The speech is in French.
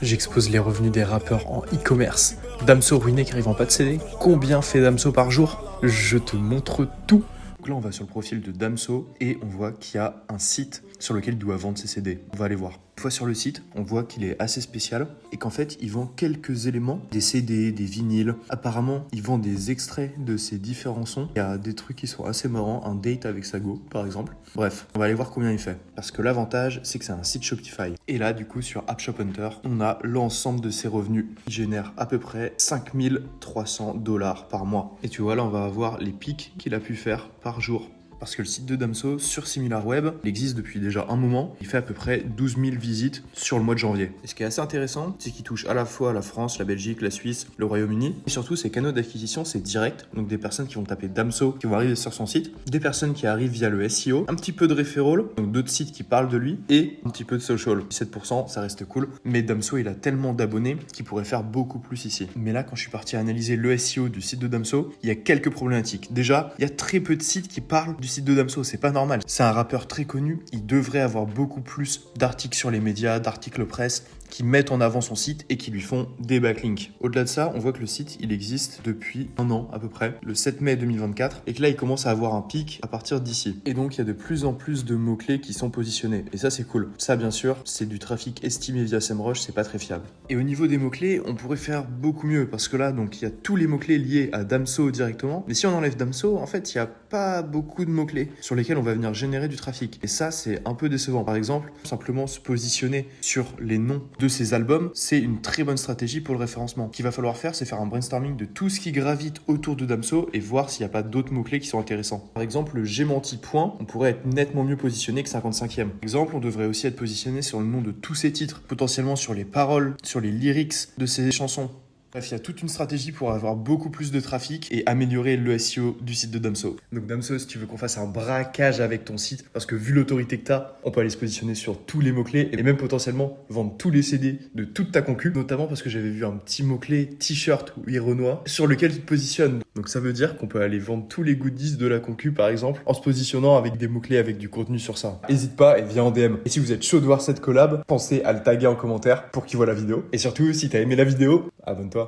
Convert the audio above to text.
J'expose les revenus des rappeurs en e-commerce. Damso ruiné car ils vendent pas de CD. Combien fait Damso par jour? Je te montre tout. Donc là, on va sur le profil de Damso et on voit qu'il y a un site sur lequel il doit vendre ses CD. On va aller voir. Une fois sur le site, on voit qu'il est assez spécial et qu'en fait, il vend quelques éléments, des CD, des vinyles. Apparemment, il vend des extraits de ses différents sons. Il y a des trucs qui sont assez marrants, un date avec sa go, par exemple. Bref, on va aller voir combien il fait. Parce que l'avantage, c'est que c'est un site Shopify. Et là, du coup, sur App Shop Hunter, on a l'ensemble de ses revenus. Il génère à peu près 5300$ par mois. Et tu vois, là, on va avoir les pics qu'il a pu faire par jour. Parce que le site de Damso sur SimilarWeb, il existe depuis déjà un moment. Il fait à peu près 12 000 visites sur le mois de janvier. Et ce qui est assez intéressant, c'est qu'il touche à la fois la France, la Belgique, la Suisse, le Royaume-Uni. Et surtout, ses canaux d'acquisition, c'est direct. Donc des personnes qui vont taper Damso, qui vont arriver sur son site. Des personnes qui arrivent via le SEO. Un petit peu de referral, donc d'autres sites qui parlent de lui. Et un petit peu de social. 17%, ça reste cool. Mais Damso, il a tellement d'abonnés qu'il pourrait faire beaucoup plus ici. Mais là, quand je suis parti analyser le SEO du site de Damso, il y a quelques problématiques. Déjà, il y a très peu de sites qui parlent du site de Damso, c'est pas normal. C'est un rappeur très connu, il devrait avoir beaucoup plus d'articles sur les médias, d'articles presse qui mettent en avant son site et qui lui font des backlinks. Au-delà de ça, on voit que le site, il existe depuis un an à peu près, le 7 mai 2024, et que là, il commence à avoir un pic à partir d'ici. Et donc, il y a de plus en plus de mots-clés qui sont positionnés. Et ça, c'est cool. Ça, bien sûr, c'est du trafic estimé via SEMrush, c'est pas très fiable. Et au niveau des mots-clés, on pourrait faire beaucoup mieux, parce que là, donc, il y a tous les mots-clés liés à Damso directement. Mais si on enlève Damso, en fait, il n'y a pas beaucoup de mots-clés sur lesquels on va venir générer du trafic. Et ça, c'est un peu décevant. Par exemple, simplement se positionner sur les noms de ces albums, c'est une très bonne stratégie pour le référencement. Ce qu'il va falloir faire, c'est faire un brainstorming de tout ce qui gravite autour de Damso et voir s'il n'y a pas d'autres mots-clés qui sont intéressants. Par exemple, le J'ai menti point, on pourrait être nettement mieux positionné que 55e. Par exemple, on devrait aussi être positionné sur le nom de tous ses titres, potentiellement sur les paroles, sur les lyrics de ses chansons. Bref, il y a toute une stratégie pour avoir beaucoup plus de trafic et améliorer le SEO du site de Damso. Donc Damso, si tu veux qu'on fasse un braquage avec ton site, parce que vu l'autorité que tu as, on peut aller se positionner sur tous les mots-clés et même potentiellement vendre tous les CD de toute ta concu, notamment parce que j'avais vu un petit mot-clé t-shirt ou Renoir sur lequel tu te positionnes. Donc ça veut dire qu'on peut aller vendre tous les goodies de la concu par exemple en se positionnant avec des mots-clés avec du contenu sur ça. N'hésite pas et viens en DM. Et si vous êtes chaud de voir cette collab, pensez à le taguer en commentaire pour qu'il voit la vidéo. Et surtout, si tu as aimé la vidéo, abonne-toi.